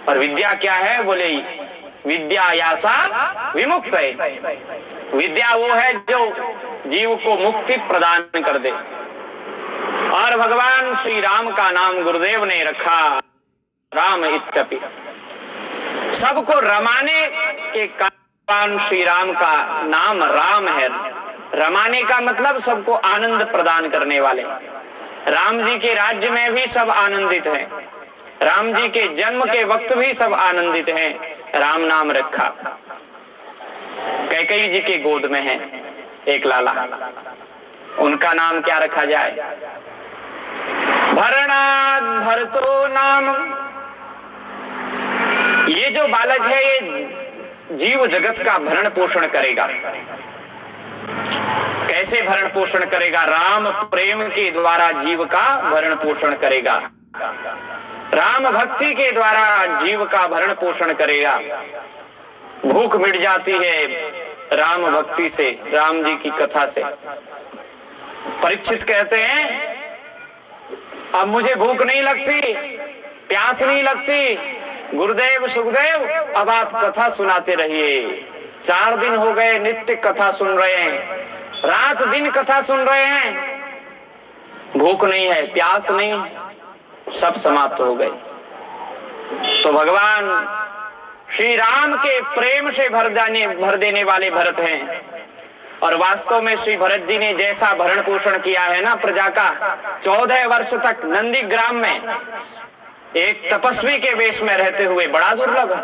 और विद्या क्या है? बोले विद्या यासा विमुक्त है। विद्या वो है जो जीव को मुक्ति प्रदान कर दे। और भगवान श्री राम का नाम गुरुदेव ने रखा राम इत्यपि। सबको रमाने के कारण श्री राम का नाम राम है। रमाने का मतलब सबको आनंद प्रदान करने वाले। राम जी के राज्य में भी सब आनंदित हैं, राम जी के जन्म के वक्त भी सब आनंदित हैं। राम नाम रखा। कैकेयी जी के गोद में है एक लाला, उनका नाम क्या रखा जाए? भरणाद भरतो नाम। ये जो बालक है ये जीव जगत का भरण पोषण करेगा। कैसे भरण पोषण करेगा? राम प्रेम के द्वारा जीव का भरण पोषण करेगा। राम भक्ति के द्वारा जीव का भरण पोषण करेगा। भूख मिट जाती है राम भक्ति से, राम जी की कथा से। परीक्षित कहते हैं अब मुझे भूख नहीं लगती, प्यास नहीं लगती, गुरुदेव सुखदेव अब आप कथा सुनाते रहिए। 4 दिन हो गए नित्य कथा सुन रहे हैं, रात दिन कथा सुन रहे हैं, भूख नहीं है, प्यास नहीं, सब समाप्त हो गए। तो भगवान श्री राम के प्रेम से भर देने वाले भरत हैं। और वास्तव में श्री भरत जी ने जैसा भरण पोषण किया है ना प्रजा का, 14 वर्ष तक नंदीग्राम में एक तपस्वी के वेश में रहते हुए, बड़ा दुर्लभ है।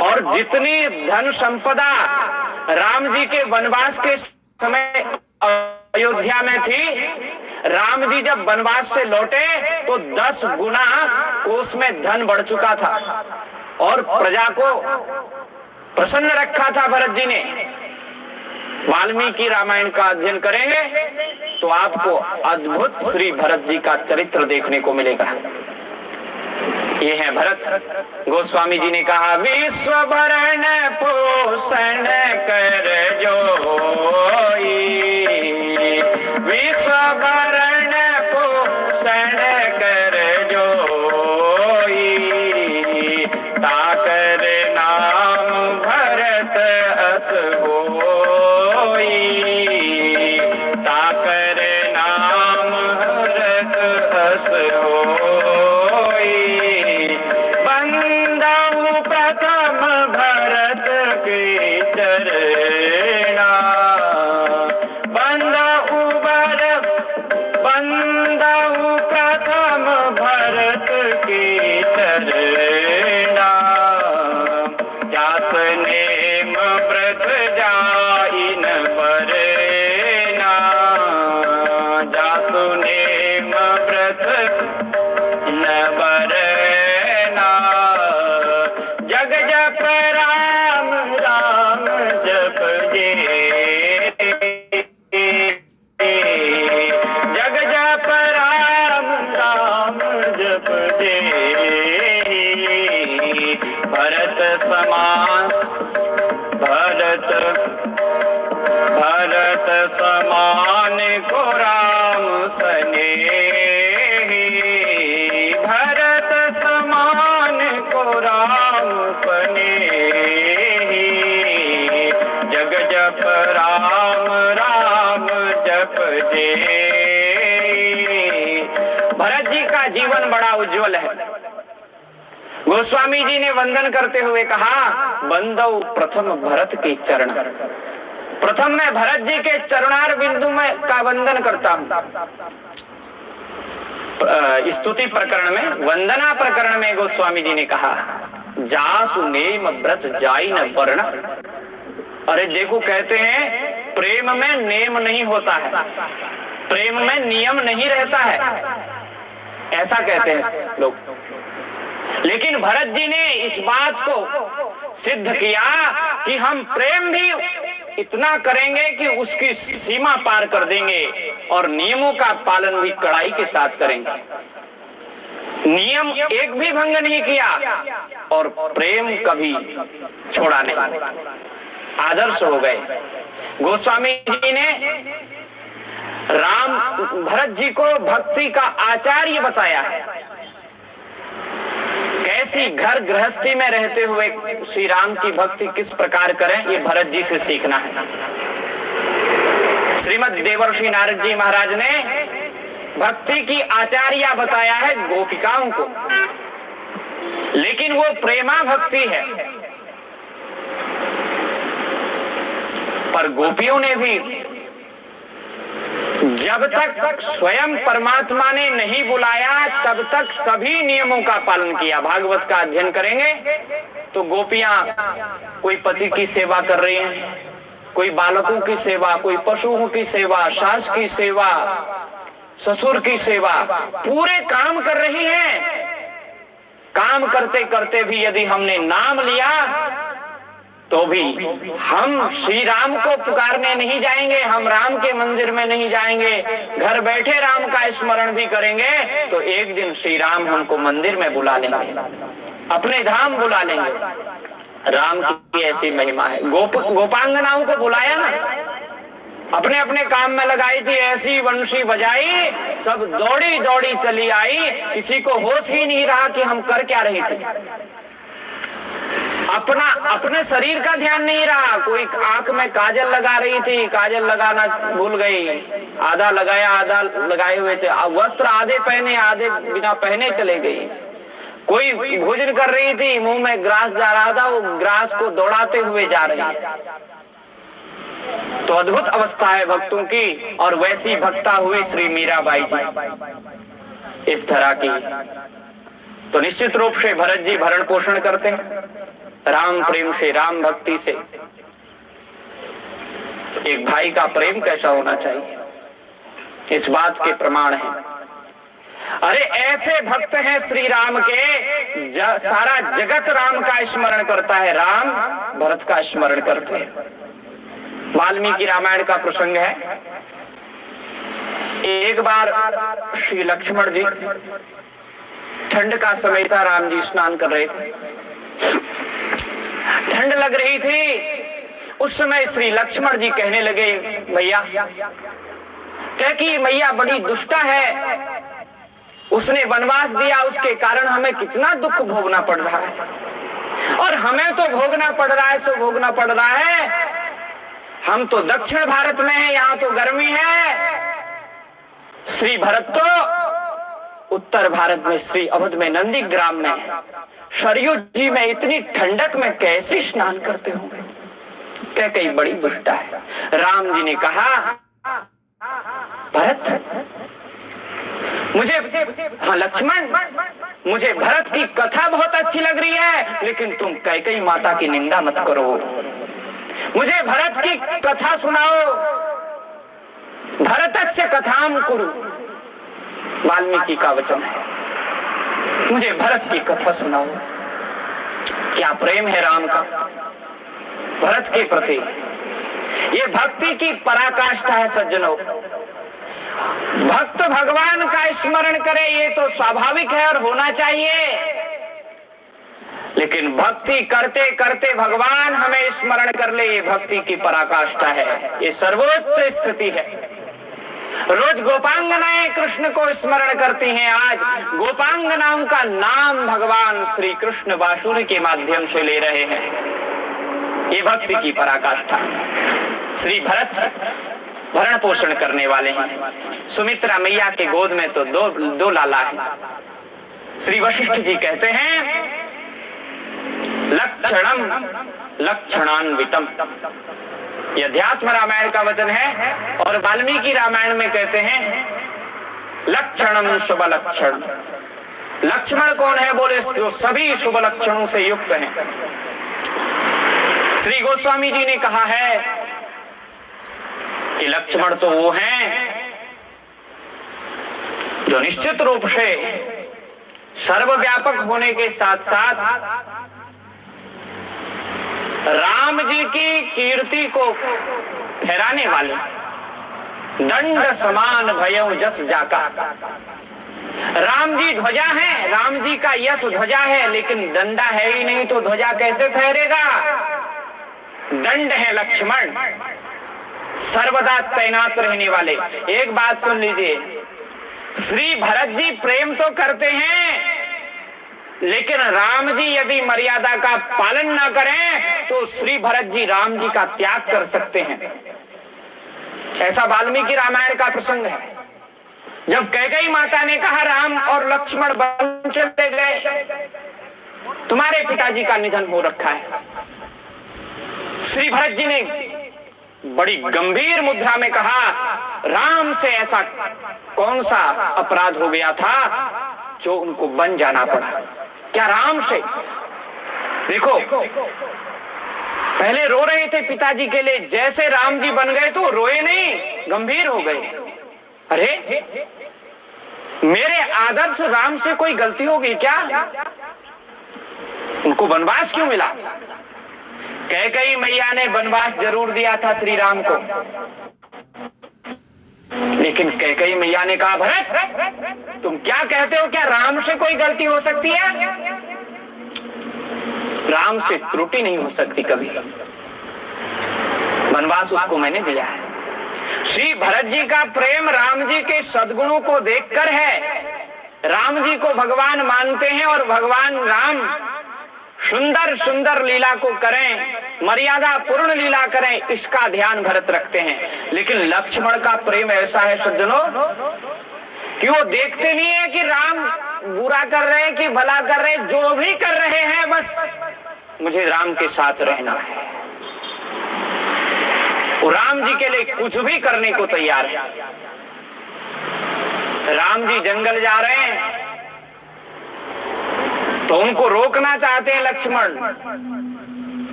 और जितनी धन संपदा राम जी के वनवास के समय अयोध्या में थी, राम जी जब वनवास से लौटे तो 10 गुना उसमें धन बढ़ चुका था। और प्रजा को प्रसन्न रखा था भरत जी ने। वाल्मीकि रामायण का अध्ययन करेंगे तो आपको अद्भुत श्री भरत जी का चरित्र देखने को मिलेगा। ये है भरत। गोस्वामी जी ने कहा विश्व भरण पोषण कर जोई, विश्व भरण पोषण कर जोई, ताकर नाम भरत अस होई, ताकर नाम भरत अस होई। बंदऊ प्रथम भरत के चरणा, बंदऊ प्रथम भरत के चरणा। जास नेम व्रत जाइन बरना, जासु नेम व्रत न बरना। जग जप राम राम जप जे, जग जप राम राम जप जे। भरत समान भरत, भरत समान को राम सनेही, भरत समान को राम सनेही। जग जप राम राम जप जे। भरत जी का जीवन बड़ा उज्जवल है। गोस्वामी जी ने वंदन करते हुए कहा बंदौ प्रथम भरत के चरण। प्रथम मैं भरत जी के चरणार बिंदु में का वंदन करता हूं। स्तुति प्रकरण में, वंदना प्रकरण में गोस्वामी जी ने कहा जासु नेम व्रत जाई न वर्ण। अरे देखो, कहते हैं प्रेम में नेम नहीं होता है, प्रेम में नियम नहीं रहता है, ऐसा कहते हैं लोग। लेकिन भरत जी ने इस बात को सिद्ध किया कि हम प्रेम भी इतना करेंगे कि उसकी सीमा पार कर देंगे और नियमों का पालन भी कड़ाई के साथ करेंगे। नियम एक भी भंग नहीं किया और प्रेम कभी छोड़ा नहीं। आदर्श हो गए। गोस्वामी जी ने राम भरत जी को भक्ति का आचार्य बताया है। ऐसी घर गृहस्थी में रहते हुए श्री राम की भक्ति किस प्रकार करें, ये भरत जी से सीखना है। श्रीमद देवर्षि नारद जी महाराज ने भक्ति की आचार्य बताया है गोपिकाओं को, लेकिन वो प्रेमा भक्ति है। पर गोपियों ने भी जब तक स्वयं परमात्मा ने नहीं बुलाया तब तक सभी नियमों का पालन किया। भागवत का अध्ययन करेंगे तो गोपियां कोई पति की सेवा कर रही हैं, कोई बालकों की सेवा, कोई पशुओं की सेवा, सास की सेवा, ससुर की सेवा, पूरे काम कर रही हैं। काम करते करते भी यदि हमने नाम लिया तो भी हम श्री राम को पुकारने नहीं जाएंगे, हम राम के मंदिर में नहीं जाएंगे, घर बैठे राम का स्मरण भी करेंगे तो एक दिन श्री राम हमको मंदिर में बुला लेंगे, अपने धाम बुला लेंगे। राम की ऐसी महिमा है। गोपांगनाओं को बुलाया ना, अपने अपने काम में लगाई थी, ऐसी वंशी बजाई, सब दौड़ी दौड़ी चली आई, किसी को होश ही नहीं रहा कि हम कर क्या रही थी। अपने शरीर का ध्यान नहीं रहा। कोई आंख में काजल लगा रही थी, काजल लगाना भूल गई, आधा लगाया आधा लगाए हुए थे, वस्त्र आधे पहने आधे बिना पहने चले गई। कोई भोजन कर रही थी, मुंह में ग्रास जा रहा था, वो ग्रास को दौड़ाते हुए जा रही। तो अद्भुत अवस्था है भक्तों की। और वैसी भक्ता हुई श्री मीराबाई जी इस तरह की। तो निश्चित रूप से भरत जी भरण पोषण करते हैं राम प्रेम से, राम भक्ति से। एक भाई का प्रेम कैसा होना चाहिए, इस बात के प्रमाण है। अरे ऐसे भक्त हैं श्री राम के, सारा जगत राम का स्मरण करता है, राम भरत का स्मरण करते हैं। वाल्मीकि रामायण का प्रसंग है। एक बार श्री लक्ष्मण जी, ठंड का समय था, राम जी स्नान कर रहे थे, ठंड लग रही थी। उस समय श्री लक्ष्मण जी कहने लगे, भैया कह कि मैया बड़ी दुष्टा है, उसने वनवास दिया, उसके कारण हमें कितना दुख भोगना पड़ रहा है। और हमें तो भोगना पड़ रहा है सो भोगना पड़ रहा है, हम तो दक्षिण भारत में हैं, यहाँ तो गर्मी है। श्री भरत तो उत्तर भारत में श्री अवध में नंदीग्राम में सरयू जी में इतनी ठंडक में कैसे स्नान करते होंगे, कह कई बड़ी दुष्टा है। राम जी ने कहा, भरत मुझे, हाँ लक्ष्मण, मुझे भरत की कथा बहुत अच्छी लग रही है, लेकिन तुम कैकेयी माता की निंदा मत करो, मुझे भरत की कथा सुनाओ। भरतस्य कथाम कुरु, वाल्मीकि का वचन है, मुझे भरत की कथा सुनाओ। क्या प्रेम है राम का भरत के प्रति, ये भक्ति की पराकाष्ठा है सज्जनों। भक्त भगवान का स्मरण करे ये तो स्वाभाविक है और होना चाहिए, लेकिन भक्ति करते करते भगवान हमें स्मरण कर ले, ये भक्ति की पराकाष्ठा है, ये सर्वोच्च स्थिति है। रोज गोपांगनाएं कृष्ण को स्मरण करती हैं। आज गोपांगनाओं का नाम भगवान श्री कृष्ण बांसुरी के माध्यम से ले रहे हैं, ये भक्ति की पराकाष्ठा। श्री भरत भरण पोषण करने वाले हैं। सुमित्रा मैया के गोद में तो दो लाला है। श्री वशिष्ठ जी कहते हैं, लक्षणम लक्षणान्वितम, यह अध्यात्म रामायण का वचन है। और वाल्मीकि रामायण में कहते हैं, लक्षणम शुभ लक्षण। लक्ष्मण कौन है, बोले जो सभी शुभ लक्षणों से युक्त हैं। श्री गोस्वामी जी ने कहा है कि लक्ष्मण तो वो हैं जो निश्चित रूप से सर्वव्यापक होने के साथ साथ राम जी की कीर्ति को फहराने वाले, दंड समान भयउ जस जाका। राम जी ध्वजा है, राम जी का यश ध्वजा है, लेकिन डंडा है ही नहीं तो ध्वजा कैसे फहरेगा। दंड है लक्ष्मण, सर्वदा तैनात रहने वाले। एक बात सुन लीजिए, श्री भरत जी प्रेम तो करते हैं, लेकिन राम जी यदि मर्यादा का पालन न करें तो श्री भरत जी राम जी का त्याग कर सकते हैं। ऐसा वाल्मीकि रामायण का प्रसंग है। जब कैकेयी माता ने कहा राम और लक्ष्मण वन चले गए, तुम्हारे पिताजी का निधन हो रखा है, श्री भरत जी ने बड़ी गंभीर मुद्रा में कहा, राम से ऐसा कौन सा अपराध हो गया था जो उनको बन जाना पड़ा? क्या राम से? देखो, पहले रो रहे थे पिताजी के लिए, जैसे राम जी बन गए तो रोए नहीं, गंभीर हो गए। अरे मेरे आदर्श राम से कोई गलती हो गई क्या? उनको वनवास क्यों मिला? कैकेयी मैया ने वनवास जरूर दिया था श्री राम को, लेकिन कैकेयी मैया ने कहा, भरत तुम क्या कहते हो? क्या राम से कोई गलती हो सकती है? राम से त्रुटि नहीं हो सकती कभी। वनवास उसको मैंने दिया है। श्री भरत जी का प्रेम राम जी के सद्गुणों को देखकर है। राम जी को भगवान मानते हैं और भगवान राम सुंदर सुंदर लीला को करें, मर्यादा पूर्ण लीला करें, इसका ध्यान भरत रखते हैं। लेकिन लक्ष्मण का प्रेम ऐसा है सज्जनों कि वो देखते नहीं है कि राम बुरा कर रहे हैं कि भला कर रहे हैं, जो भी कर रहे हैं बस मुझे राम के साथ रहना है। वो राम जी के लिए कुछ भी करने को तैयार है। राम जी जंगल जा रहे हैं तो उनको रोकना चाहते हैं लक्ष्मण,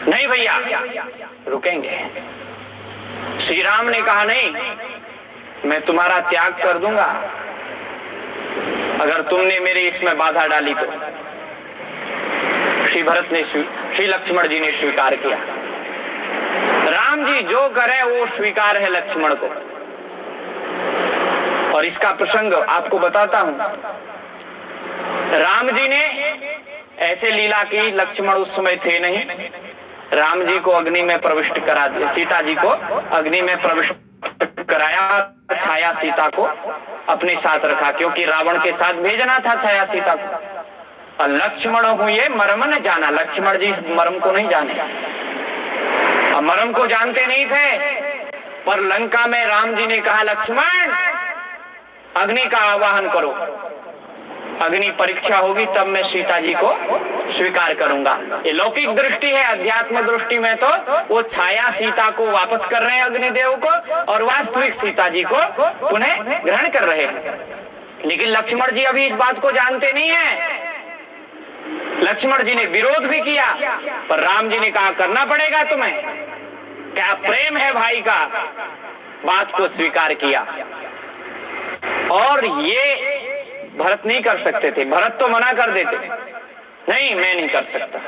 नहीं भैया रुकेंगे। श्री राम ने कहा, नहीं, मैं तुम्हारा त्याग कर दूंगा अगर तुमने मेरी इसमें बाधा डाली तो। श्री भरत ने, श्री लक्ष्मण जी ने स्वीकार किया। राम जी जो करें वो स्वीकार है लक्ष्मण को। और इसका प्रसंग आपको बताता हूं। राम जी ने ऐसे लीला की, लक्ष्मण उस समय थे नहीं। राम जी को अग्नि में प्रविष्ट करा दिया, सीता जी को अग्नि में प्रविष्ट कराया, छाया सीता को अपने साथ रखा, क्योंकि रावण के साथ भेजना था छाया सीता को। और लक्ष्मण हूं ये मर्म न जाना, लक्ष्मण जी इस मर्म को नहीं जाने, अब मर्म को जानते नहीं थे। पर लंका में राम जी ने कहा, लक्ष्मण अग्नि का आवाहन करो, अग्नि परीक्षा होगी तब मैं सीता जी को स्वीकार करूंगा। ये लौकिक दृष्टि है, अध्यात्म दृष्टि में तो वो छाया सीता को वापस कर रहे हैं अग्निदेव को, और वास्तविक सीता जी को उन्हें ग्रहण कर रहे हैं। लेकिन लक्ष्मण जी अभी इस बात को जानते नहीं है। लक्ष्मण जी ने विरोध भी किया, पर राम जी ने कहा, करना पड़ेगा तुम्हें, क्या प्रेम है भाई का, बात को स्वीकार किया। और ये भरत नहीं कर सकते थे, भरत तो मना कर देते, नहीं मैं नहीं कर सकता।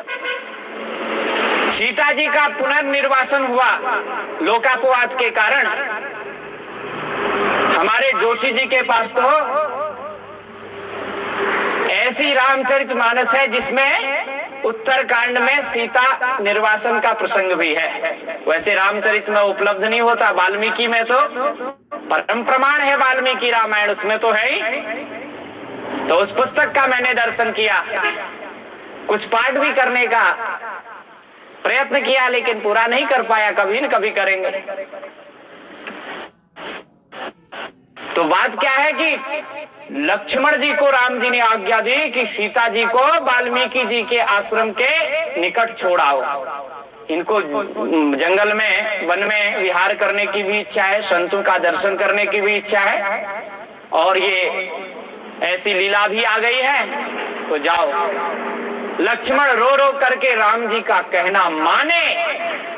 सीता जी का पुनर्निर्वासन हुआ लोकापवाद के कारण। हमारे जोशी जी के पास तो ऐसी रामचरितमानस है जिसमें उत्तरकांड में सीता निर्वासन का प्रसंग भी है। वैसे रामचरित में उपलब्ध नहीं होता, वाल्मीकि में तो परम प्रमाण है, वाल्मीकि रामायण उसमें तो है ही। तो उस पुस्तक का मैंने दर्शन किया, कुछ पाठ भी करने का प्रयत्न किया, लेकिन पूरा नहीं कर पाया, कभी न कभी करेंगे। तो बात क्या है कि लक्ष्मण जी को राम जी ने आज्ञा दी कि सीता जी को वाल्मीकि जी के आश्रम के निकट छोड़ाओ। इनको जंगल में, वन में विहार करने की भी इच्छा है, संतों का दर्शन करने की भी इच्छा है, और ये ऐसी लीला भी आ गई है, तो जाओ। लक्ष्मण रो रो करके राम जी का कहना माने,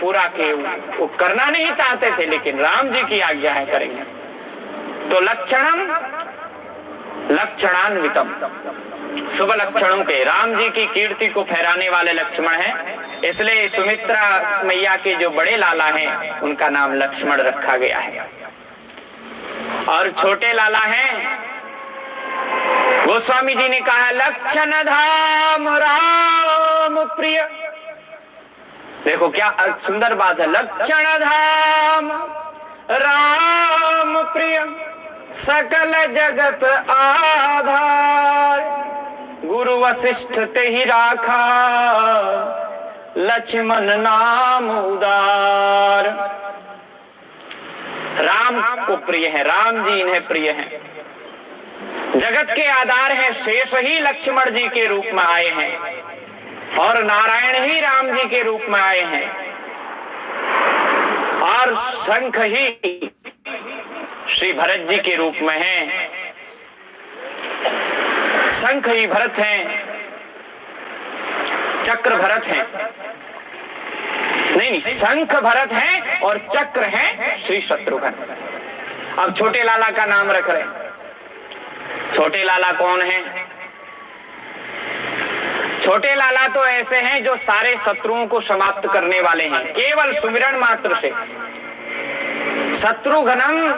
पूरा के वो करना नहीं चाहते थे, लेकिन राम जी की आज्ञा है करेंगे। तो लक्षणम लक्षणान्वितम, शुभ लक्षणों के, राम जी की कीर्ति को फहराने वाले लक्ष्मण हैं, इसलिए सुमित्रा मैया के जो बड़े लाला हैं उनका नाम लक्ष्मण रखा गया है। और छोटे लाला हैं, गोस्वामी जी ने कहा, लक्षण धाम राम प्रिय। देखो क्या सुंदर बात है, लक्षण धाम राम प्रिय सकल जगत आधार। गुरु वशिष्ठ ते ही राखा, लक्ष्मण नाम उदार। राम को प्रिय है, राम जी इन्हें प्रिय हैं। जगत के आधार है, शेष ही लक्ष्मण जी के रूप में आए हैं और नारायण ही राम जी के रूप में आए हैं और शंख ही श्री भरत जी के रूप में हैं। शंख ही भरत हैं, चक्र भरत हैं। नहीं, शंख भरत हैं और चक्र हैं श्री शत्रुघ्न। अब छोटे लाला का नाम रख रहे हैं। छोटे लाला कौन है? छोटे लाला तो ऐसे हैं जो सारे शत्रुओं को समाप्त करने वाले हैं, केवल सुमिरन मात्र से। शत्रुघ्नम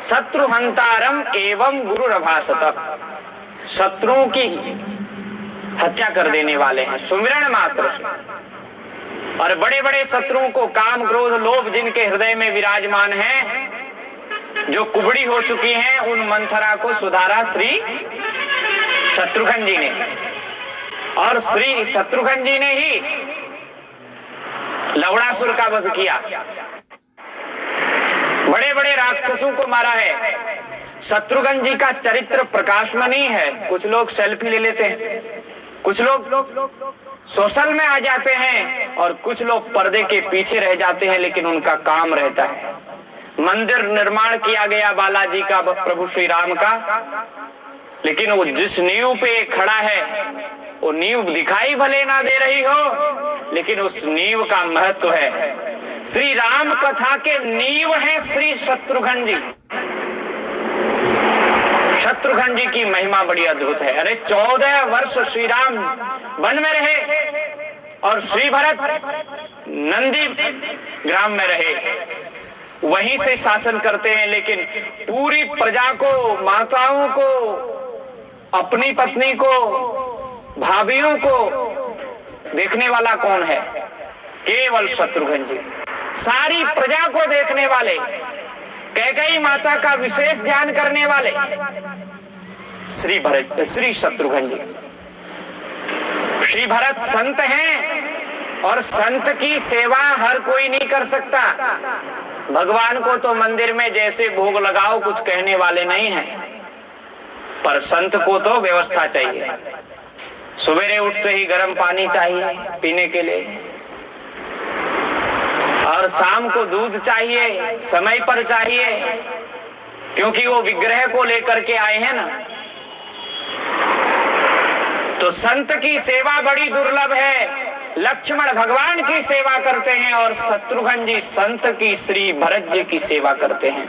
शत्रुहंतारम एवं गुरुरभासत, शत्रुओं की हत्या कर देने वाले हैं सुमिरन मात्र से। और बड़े बड़े शत्रुओं को, काम क्रोध लोभ जिनके हृदय में विराजमान है, जो कुबड़ी हो चुकी हैं, उन मंथरा को सुधारा श्री शत्रुघ्न जी ने। और श्री शत्रुघ्न जी ने ही लवणासुर का वध किया, बड़े बड़े राक्षसों को मारा है। शत्रुघ्न जी का चरित्र प्रकाशमनी है। कुछ लोग सेल्फी ले लेते हैं, कुछ लोग सोशल में आ जाते हैं और कुछ लोग पर्दे के पीछे रह जाते हैं, लेकिन उनका काम रहता है। मंदिर निर्माण किया गया बालाजी का, प्रभु श्री राम का, लेकिन वो जिस नींव पे खड़ा है, वो नींव दिखाई भले ना दे रही हो, लेकिन उस नींव का महत्व है। श्री राम कथा के नींव है श्री शत्रुघ्न जी। शत्रुघ्न जी की महिमा बड़ी अद्भुत है। अरे 14 वर्ष श्री राम वन में रहे और श्री भरत नंदी ग्राम में रहे, वहीं से शासन करते हैं। लेकिन पूरी प्रजा को, माताओं को, अपनी पत्नी को, भाभियों को देखने वाला कौन है? केवल शत्रुघ्न जी। सारी प्रजा को देखने वाले, कैकेयी माता का विशेष ध्यान करने वाले श्री भरत, श्री शत्रुघ्न जी। श्री भरत संत हैं और संत की सेवा हर कोई नहीं कर सकता। भगवान को तो मंदिर में जैसे भोग लगाओ कुछ कहने वाले नहीं हैं, पर संत को तो व्यवस्था चाहिए। सवेरे उठते ही गर्म पानी चाहिए पीने के लिए, और शाम को दूध चाहिए, समय पर चाहिए, क्योंकि वो विग्रह को लेकर के आए हैं ना। तो संत की सेवा बड़ी दुर्लभ है। लक्ष्मण भगवान की सेवा करते हैं और शत्रुघ्न जी संत की, श्री भरत जी की सेवा करते हैं।